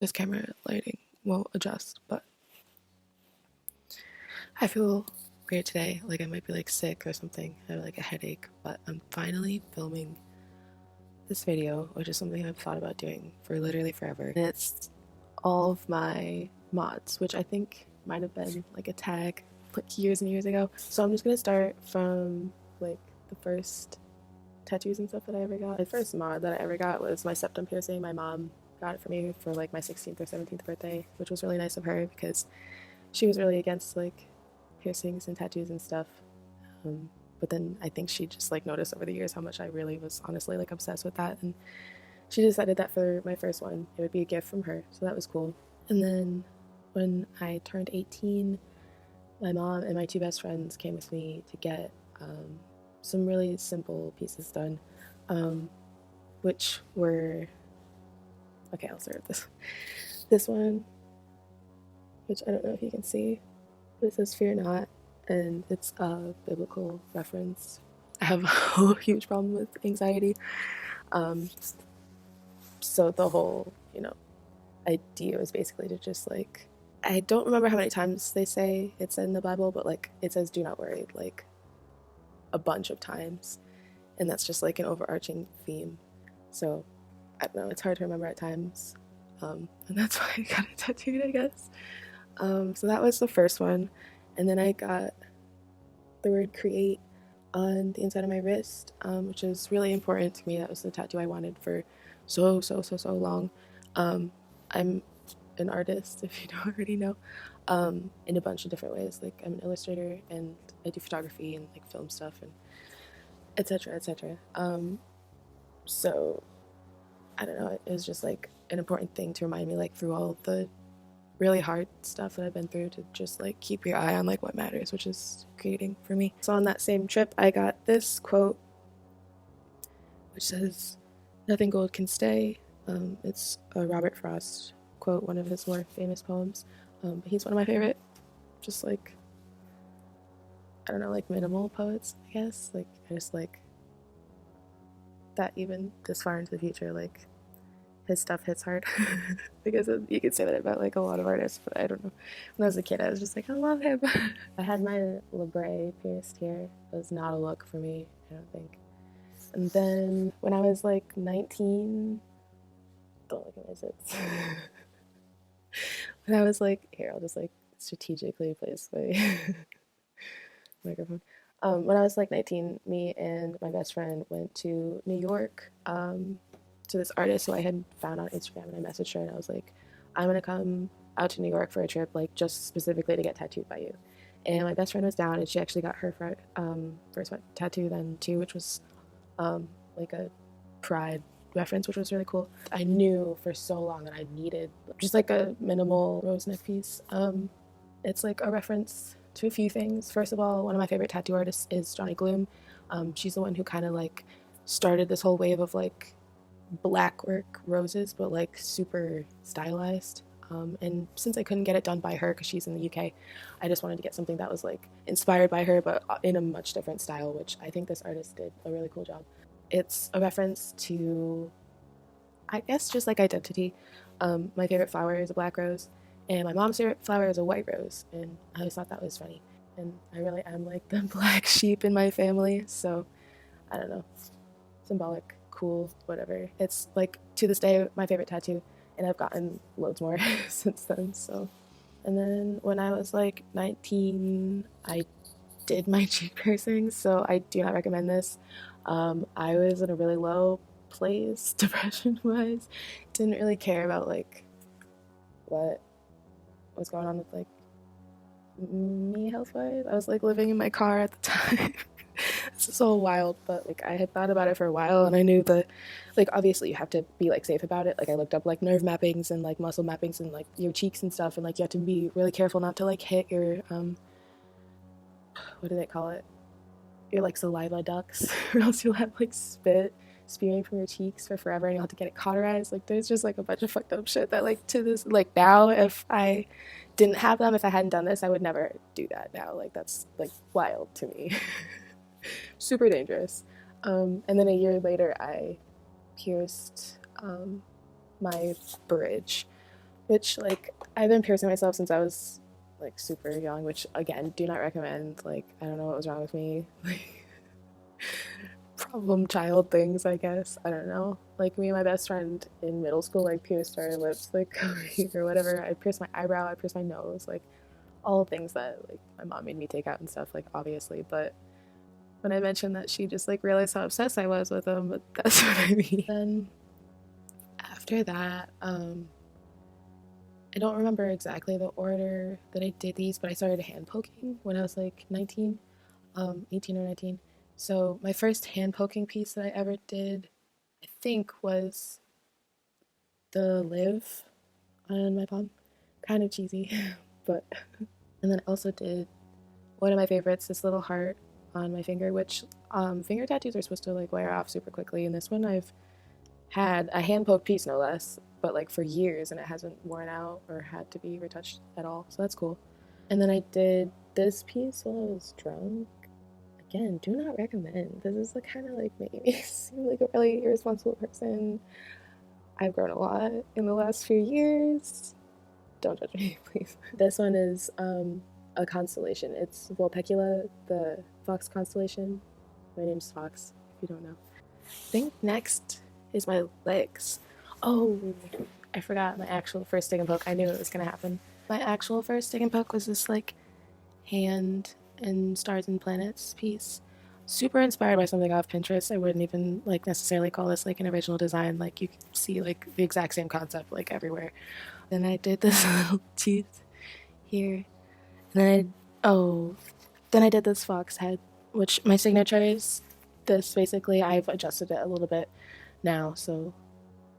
This camera lighting won't adjust, but I feel great today. Like I might be like sick or something. I have like a headache, but I'm finally filming this video, which is something I've thought about doing for literally forever. And it's all of my mods, which I think might have been like a tag like years and years ago. So I'm just gonna start from like the first tattoos and stuff that I ever got. The first mod that I ever got was my septum piercing. My mom got it for me for like my 16th or 17th birthday, which was really nice of her because she was really against like piercings and tattoos and stuff. But then I think she just like noticed over the years how much I really was honestly like obsessed with that, and she decided that for my first one it would be a gift from her, so that was cool. And then when I turned 18, my mom and my two best friends came with me to get some really simple pieces done, which were okay. I'll start with this one, which I don't know if you can see, but it says "Fear not," and it's a biblical reference. I have a huge problem with anxiety, um, so the whole idea was basically to just like, I don't remember how many times they say it's in the Bible, but like it says "Do not worry" like a bunch of times, and that's just like an overarching theme. So I don't know, it's hard to remember at times, and that's why I got it tattooed, I guess. So that was the first one, and then I got the word "create" on the inside of my wrist, which is really important to me. That was the tattoo I wanted for so long. I'm an artist, if you don't already know, in a bunch of different ways. Like I'm an illustrator and I do photography and like film stuff and etc. etc. So I don't know. It was just like an important thing to remind me, like through all the really hard stuff that I've been through, to just like keep your eye on like what matters, which is creating for me. So on that same trip, I got this quote, which says, "Nothing gold can stay." It's a Robert Frost quote, one of his more famous poems. But he's one of my favorite, just like, I don't know, like minimal poets, I guess. Like, I just like that even this far into the future, like his stuff hits hard. Because you could say that about like a lot of artists, but I don't know. When I was a kid, I was just like, I love him. I had my labrae pierced here. It was not a look for me, I don't think. And then when I was like 19, don't look at my zits. When I was like, here, I'll just like strategically place my microphone. When I was like 19, me and my best friend went to New York, to this artist who I had found on Instagram, and I messaged her and I was like, I'm gonna come out to New York for a trip, like just specifically to get tattooed by you. And my best friend was down, and she actually got her first tattoo then too, which was like a pride reference, which was really cool. I knew for so long that I needed just like a minimal rose neck piece. It's like a reference to a few things. First of all, one of my favorite tattoo artists is Johnny Gloom. She's the one who kind of like started this whole wave of like black work roses, but like super stylized. And since I couldn't get it done by her because she's in the UK, I just wanted to get something that was like inspired by her, but in a much different style, which I think this artist did a really cool job. It's a reference to, I guess, just like identity. My favorite flower is a black rose, and my mom's favorite flower is a white rose, and I always thought that was funny. And I really am like the black sheep in my family, so I don't know, symbolic, cool, whatever. It's like to this day my favorite tattoo, and I've gotten loads more since then. So, and then when I was like 19, I did my cheek piercings, so I do not recommend this. I was in a really low place depression wise. Didn't really care about like what was going on with like me health wise. I was like living in my car at the time. This is so wild, but like I had thought about it for a while, and I knew that like obviously you have to be like safe about it. Like I looked up like nerve mappings and like muscle mappings and like your cheeks and stuff, and like you have to be really careful not to like hit your what do they call it, your like saliva ducts, or else you'll have like spit spewing from your cheeks for forever, and you'll have to get it cauterized. Like there's just like a bunch of fucked up shit that like to this like now, if I didn't have them, if I hadn't done this, I would never do that now. Like that's like wild to me. Super dangerous. And then a year later, I pierced my bridge, which like I've been piercing myself since I was like super young, which again, do not recommend. Like I don't know what was wrong with me. Like problem child things, I guess. I don't know. Like me and my best friend in middle school like pierced our lips like over here or whatever. I pierced my eyebrow, I pierced my nose, like all things that like my mom made me take out and stuff, like obviously. But when I mentioned that, she just like realized how obsessed I was with them, but that's what I mean. Then after that, I don't remember exactly the order that I did these, but I started hand poking when I was like 19, 18 or 19. So my first hand poking piece that I ever did, I think, was the live on my palm. Kind of cheesy, but. And then I also did one of my favorites, this little heart on my finger, which finger tattoos are supposed to like wear off super quickly. And this one I've had a hand poked piece, no less, but like for years, and it hasn't worn out or had to be retouched at all. So that's cool. And then I did this piece while I was drunk. Again, do not recommend. This is like kind of like making me seem like a really irresponsible person. I've grown a lot in the last few years. Don't judge me, please. This one is a constellation. It's Vulpecula, the fox constellation. My name's Fox, if you don't know. I think next is my legs. Oh, I forgot my actual first stick and poke. I knew it was gonna happen. My actual first stick and poke was this like hand and stars and planets piece. Super inspired by something off Pinterest. I wouldn't even like necessarily call this like an original design. Like you can see like the exact same concept like everywhere. Then I did this little tooth here. And then I did this fox head, which my signature is this. Basically, I've adjusted it a little bit now, so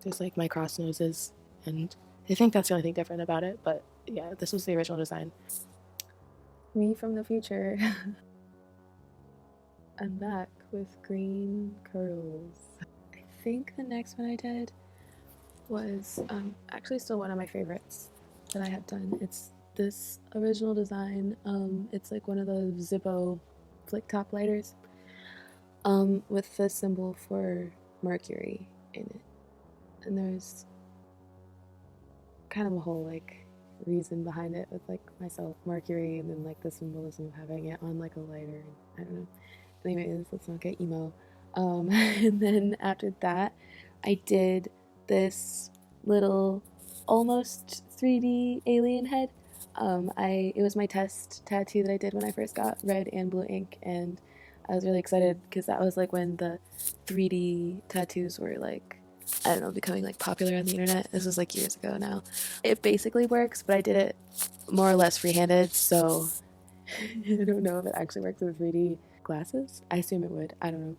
there's like my cross noses, and I think that's the only thing different about it. But yeah, this was the original design. Me from the future. I'm back with green curls. I think the next one I did was actually still one of my favorites that I have done. It's this original design. It's like one of those Zippo flick top lighters with the symbol for Mercury in it. And there's kind of a whole like reason behind it with like myself, Mercury, and then like the symbolism of having it on like a lighter. I don't know. Anyways, let's not get emo. And then after that, I did this little almost 3D alien head. It was my test tattoo that I did when I first got red and blue ink, and I was really excited because that was like when the 3D tattoos were like, I don't know, becoming like popular on the internet. This was like years ago now. It basically works, but I did it more or less free-handed, so I don't know if it actually works with 3D glasses. I assume it would. I don't know.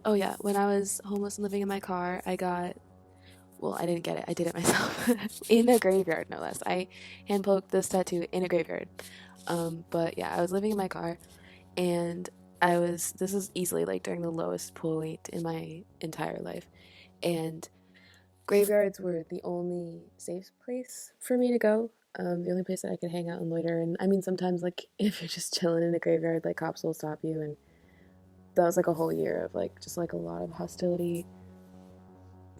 Oh yeah, when I was homeless and living in my car, I didn't get it. I did it myself in a graveyard, no less. I hand poked this tattoo in a graveyard. But yeah, I was living in my car, and this was easily like during the lowest point in my entire life, and graveyards were the only safe place for me to go. The only place that I could hang out and loiter. And I mean, sometimes like if you're just chilling in a graveyard, like cops will stop you, and that was like a whole year of like just like a lot of hostility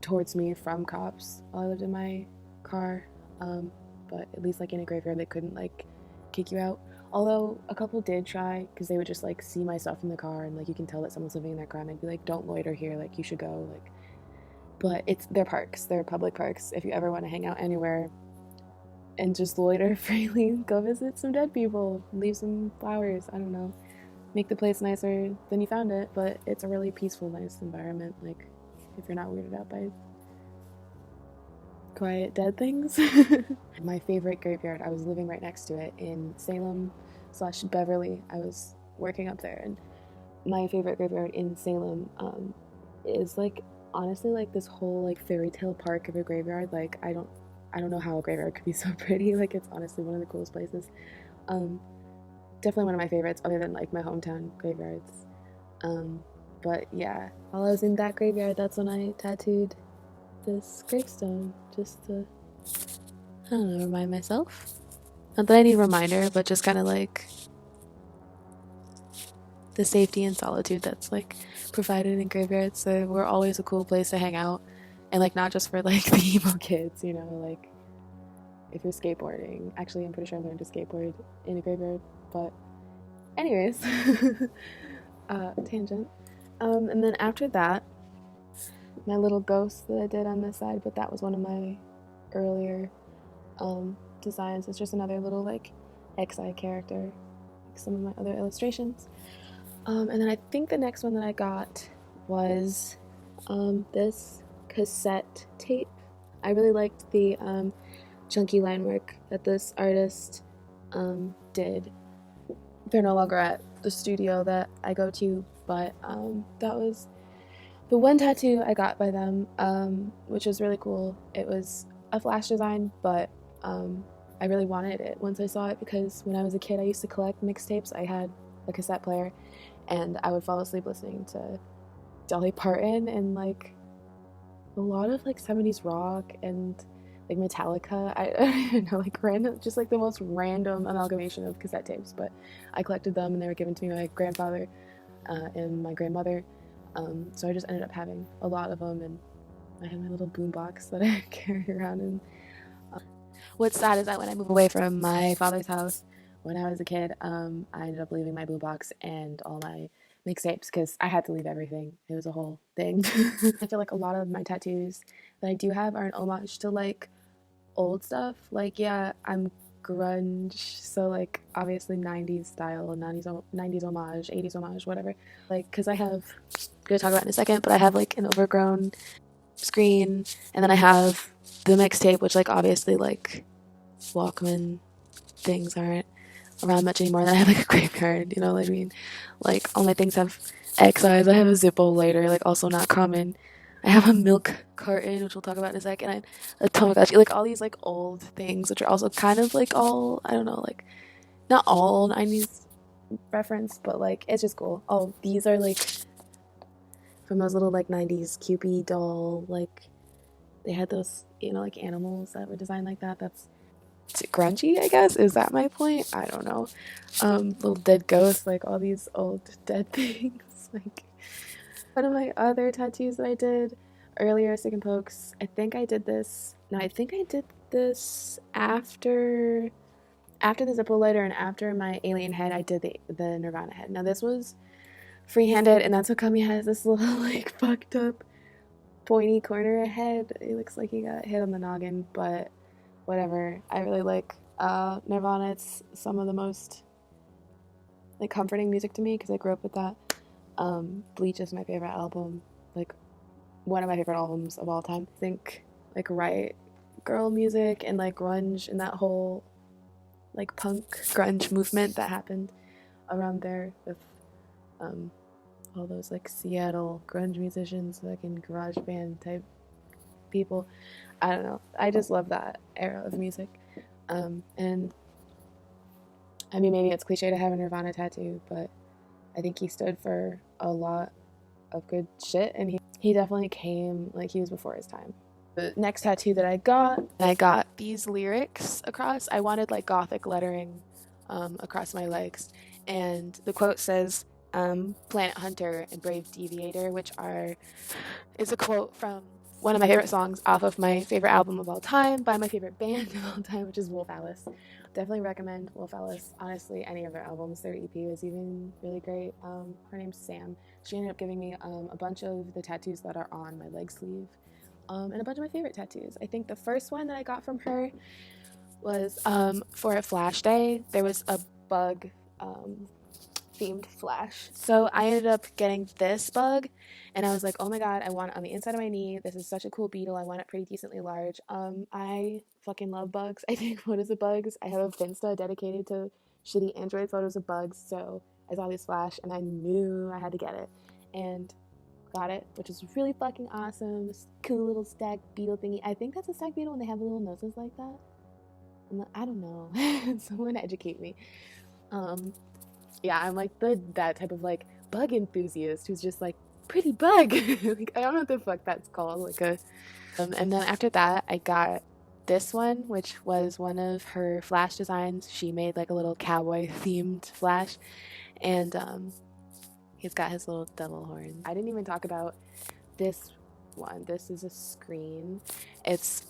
towards me from cops while I lived in my car. But at least like in a graveyard, they couldn't like kick you out. Although a couple did try, because they would just like see my stuff in the car, and like you can tell that someone's living in that car, and they'd be like, "Don't loiter here. Like you should go." Like, but they're parks. They're public parks. If you ever want to hang out anywhere and just loiter freely, go visit some dead people, leave some flowers. I don't know, make the place nicer than you found it. But it's a really peaceful, nice environment. Like if you're not weirded out by quiet dead things. My favorite graveyard, I was living right next to it in Salem/Beverly. I was working up there, and my favorite graveyard in Salem is like honestly like this whole like fairy tale park of a graveyard. Like I don't know how a graveyard could be so pretty. Like it's honestly one of the coolest places. Definitely one of my favorites, other than like my hometown graveyards. But yeah, while I was in that graveyard, that's when I tattooed this gravestone, just to, I don't know, remind myself. Not that I need a reminder, but just kind of like the safety and solitude that's like provided in graveyards. So we're always a cool place to hang out, and like not just for like the emo kids, you know, like if you're skateboarding. Actually, I'm pretty sure I learned to skateboard in a graveyard, but anyways, tangent. And then after that, my little ghost that I did on this side, but that was one of my earlier designs. It's just another little like XI character, like some of my other illustrations. And then I think the next one that I got was this cassette tape. I really liked the chunky line work that this artist did. They're no longer at the studio that I go to, but that was the one tattoo I got by them, which was really cool. It was a flash design, but I really wanted it once I saw it because when I was a kid, I used to collect mixtapes. I had a cassette player, and I would fall asleep listening to Dolly Parton and like a lot of like 70s rock and like Metallica. I don't even know, like random, just like the most random amalgamation of cassette tapes. But I collected them, and they were given to me by my grandfather and my grandmother. So I just ended up having a lot of them, and I had my little boombox that I carried around. And what's sad is that when I moved away from my father's house when I was a kid, I ended up leaving my boombox and all my mixtapes because I had to leave everything. It was a whole thing. I feel like a lot of my tattoos that I do have are an homage to like old stuff. Like, yeah, I'm grunge, so like obviously 90s style, 90s homage, 80s homage, whatever. Like, because I have, gonna talk about it in a second, but I have like an overgrown screen, and then I have the mixtape, which like obviously like Walkman things aren't around much anymore. And then I have like a graveyard, you know what I mean? Like all my things have XIs. I have a Zippo lighter, like also not common. I have a milk carton, which we'll talk about in a second. And a Tamagotchi, like all these like old things, which are also kind of like all, I don't know, like not all 90s reference, but like it's just cool. Oh, these are like from those little like 90s Cupid doll, like they had those, you know, like animals that were designed like that. That's grungy, I guess. Is that my point? I don't know. Little dead ghosts, like all these old dead things. Like one of my other tattoos that I did earlier, Sick and Pokes. I think I did this. No, I think I did this after the Zippo lighter and after my alien head. I did the Nirvana head. Now this was free-handed, and that's what Kami has this little like fucked up pointy corner head. It looks like he got hit on the noggin, but whatever. I really like Nirvana. It's some of the most like comforting music to me because I grew up with that. Bleach is my favorite album, like one of my favorite albums of all time. I think like Riot Girl music and like grunge and that whole like punk grunge movement that happened around there with all those like Seattle grunge musicians, like in garage band type people. I don't know. I just love that era of music. And I mean, maybe it's cliche to have a Nirvana tattoo, but I think he stood for a lot of good shit, and he definitely came like he was before his time. The next tattoo that I got these lyrics across. I wanted like gothic lettering across my legs, and the quote says, "Planet Hunter and Brave Deviator," which is a quote from one of my favorite songs off of my favorite album of all time by my favorite band of all time, which is Wolf Alice. Definitely recommend Wolf Alice. Honestly, any of their albums. Their EP was even really great. Her name's Sam. She ended up giving me a bunch of the tattoos that are on my leg sleeve, and a bunch of my favorite tattoos. I think the first one that I got from her was for a Flash Day. There was a bug themed flash. So I ended up getting this bug, and I was like, oh my god, I want it on the inside of my knee. This is such a cool beetle. I want it pretty decently large. I fucking love bugs. I take photos of bugs. I have a Finsta dedicated to shitty Android photos of bugs. So I saw this flash, and I knew I had to get it, and got it, which is really fucking awesome. This cool little stag beetle thingy. I think that's a stag beetle when they have little noses like that. I don't know. Someone educate me. Yeah, I'm like that type of like bug enthusiast who's just like pretty bug. Like I don't know what the fuck that's called. Like a and then after that I got this one, which was one of her flash designs. She made like a little cowboy themed flash, and he's got his little devil horn. I didn't even talk about this one. This is a screen. It's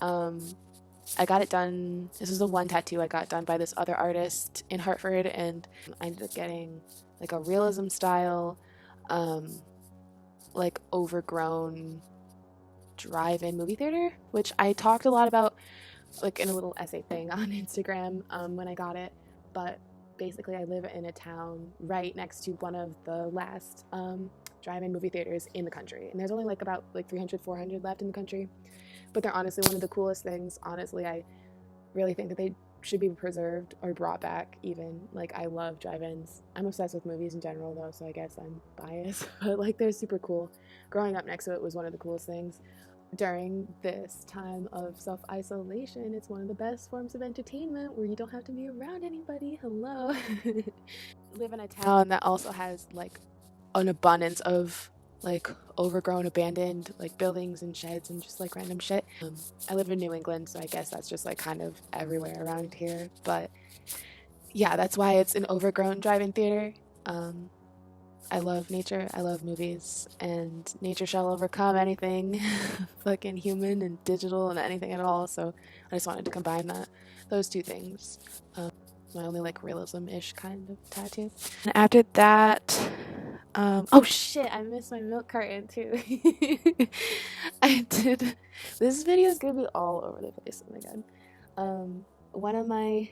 I got it done. This is the one tattoo I got done by this other artist in Hartford, and I ended up getting like a realism style, um, like overgrown drive-in movie theater, which I talked a lot about like in a little essay thing on Instagram when I got it. But basically, I live in a town right next to one of the last drive-in movie theaters in the country, and there's only like about like 300, 400 left in the country. But they're honestly one of the coolest things. Honestly, I really think that they should be preserved or brought back even. Like, I love drive-ins. I'm obsessed with movies in general though, so I guess I'm biased, but like they're super cool. Growing up next to it was one of the coolest things. During this time of self-isolation, it's one of the best forms of entertainment where you don't have to be around anybody. Hello. Live in a town that also has like an abundance of like overgrown, abandoned like buildings and sheds and just like random shit. I live in New England, so I guess that's just like kind of everywhere around here. But yeah, that's why it's an overgrown drive-in theater. Um, I love nature. I love movies, and nature shall overcome anything fucking human and digital and anything at all. So I just wanted to combine those two things. My only like realism-ish kind of tattoo. And after that, oh shit, I missed my milk carton too. I did. This video is gonna be all over the place. Oh my god. One of my,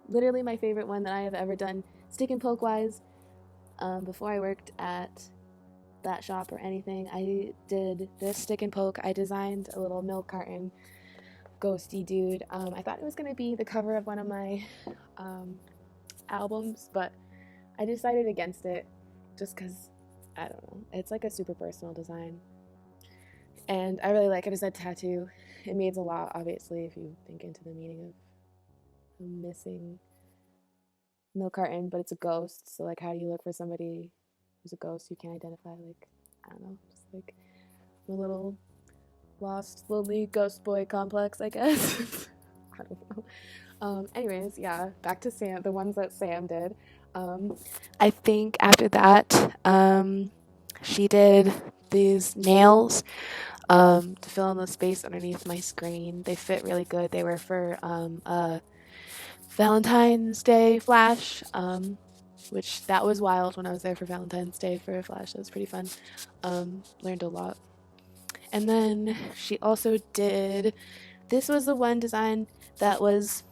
literally my favorite one that I have ever done, stick and poke wise. Before I worked at that shop or anything, I did this stick and poke. I designed a little milk carton ghosty dude. I thought it was gonna be the cover of one of my albums, but I decided against it just because I don't know. It's like a super personal design, and I really like it as a tattoo. It means a lot, obviously, if you think into the meaning of a missing milk carton, but it's a ghost. So like, how do you look for somebody who's a ghost you can't identify? Like, I don't know, just like a little lost, lonely ghost boy complex, I guess. I don't know. Anyways, yeah, back to Sam, the ones that Sam did. I think after that, she did these nails to fill in the space underneath my screen. They fit really good. They were for a Valentine's Day flash, which that was wild when I was there for Valentine's Day for a flash. That was pretty fun. Learned a lot. And then she also did, this was the one design that was,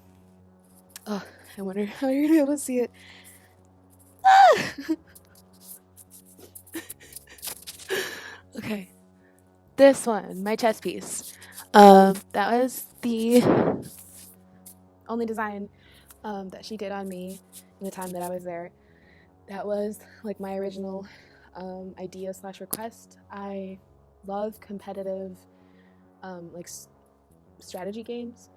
oh, I wonder how you're gonna be able to see it. Okay, this one, my chest piece. That was the only design that she did on me in the time that I was there. That was like my original idea slash request. I love competitive like strategy games.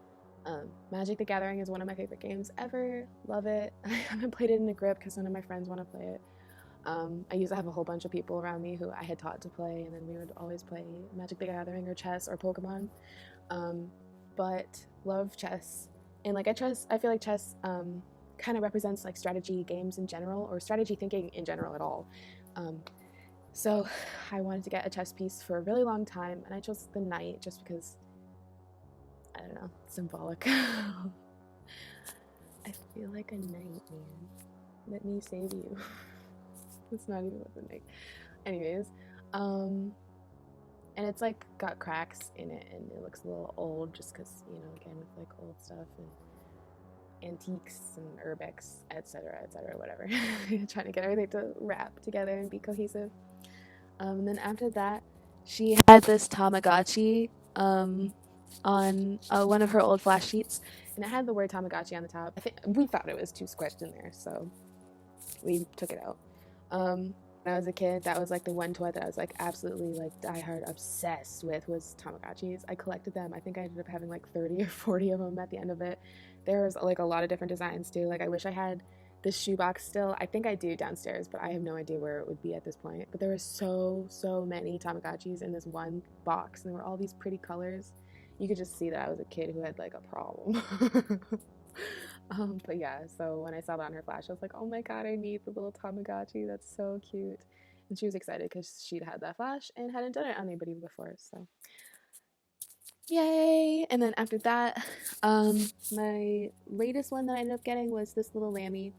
Magic the Gathering is one of my favorite games ever. Love it. I haven't played it in a group because none of my friends want to play it. I used to have a whole bunch of people around me who I had taught to play, and then we would always play Magic the Gathering or chess or Pokemon. But love chess. And like I feel like chess kind of represents like strategy games in general, or strategy thinking in general at all. So I wanted to get a chess piece for a really long time, and I chose the knight just because, I don't know, symbolic. I feel like a knight, man. Let me save you. It's not even with a knight. Anyways, and it's like got cracks in it, and it looks a little old just because, you know, again with like old stuff and antiques and urbex, etc., whatever. Trying to get everything to wrap together and be cohesive. And then after that, she had this Tamagotchi on one of her old flash sheets, and it had the word Tamagotchi on the top. I think we thought it was too squished in there, so we took it out. When I was a kid, that was like the one toy that I was like absolutely like diehard obsessed with, was Tamagotchis. I collected them. I think I ended up having like 30 or 40 of them at the end of it. There was like a lot of different designs too. Like, I wish I had this shoebox still. I think I do downstairs, but I have no idea where it would be at this point. But there were so many Tamagotchis in this one box, and there were all these pretty colors. You could just see that I was a kid who had like a problem. But yeah, so when I saw that on her flash, I was like, oh my god, I need the little Tamagotchi. That's so cute. And she was excited because she'd had that flash and hadn't done it on anybody before. So Yay! And then after that, my latest one that I ended up getting was this little lammy.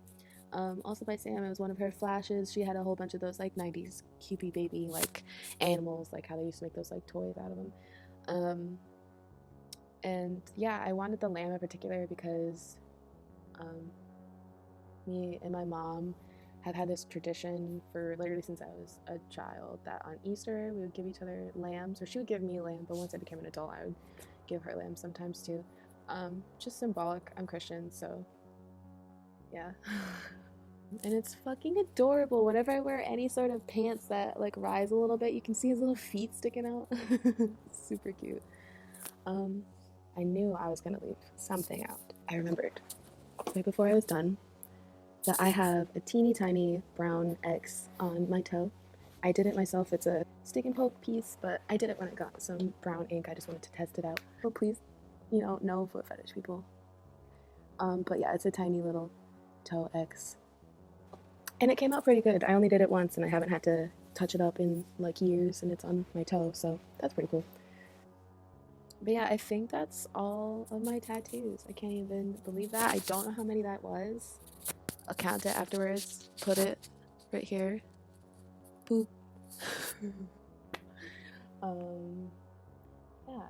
Also by Sam. It was one of her flashes. She had a whole bunch of those like 90s cupid baby like animals, like how they used to make those like toys out of them. Um, and yeah, I wanted the lamb in particular because um, me and my mom have had this tradition for literally since I was a child that on Easter we would give each other lambs, or she would give me a lamb, but once I became an adult, I would give her lambs sometimes too. Just symbolic. I'm Christian, so yeah. And it's fucking adorable. Whenever I wear any sort of pants that like rise a little bit, you can see his little feet sticking out. Super cute. Um, I knew I was gonna leave something out. I remembered right before I was done that I have a teeny tiny brown X on my toe. I did it myself. It's a stick and poke piece, but I did it when I got some brown ink. I just wanted to test it out. Oh, please, no foot fetish people. But yeah, it's a tiny little toe X. And it came out pretty good. I only did it once and I haven't had to touch it up in like years, and it's on my toe, so that's pretty cool. But yeah, I think that's all of my tattoos. I can't even believe that. I don't know how many that was. I'll count it afterwards. Put it right here. Boop. um, yeah.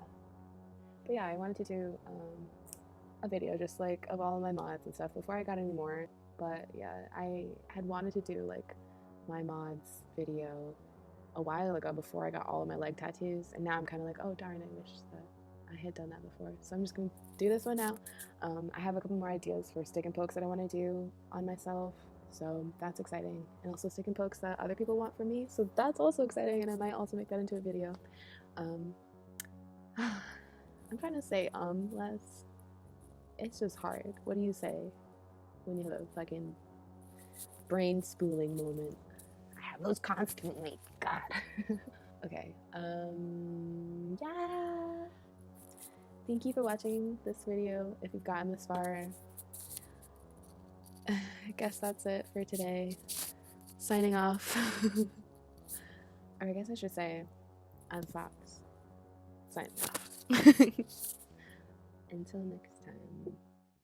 But yeah, I wanted to do a video just like of all of my mods and stuff before I got any more. But yeah, I had wanted to do like my mods video a while ago before I got all of my leg tattoos, and now I'm kind of like, oh darn, I wish that I had done that before. So I'm just gonna do this one now. I have a couple more ideas for stick and pokes that I want to do on myself, so that's exciting, and also stick and pokes that other people want from me, so that's also exciting, and I might also make that into a video. Um, I'm trying to say less. It's just hard. What do you say when you have a fucking brain spooling moment? I have those constantly. God. Okay. Yeah. Thank you for watching this video. If you've gotten this far, I guess that's it for today. Signing off. Or I guess I should say, I'm Fox. Signing off. Until next time.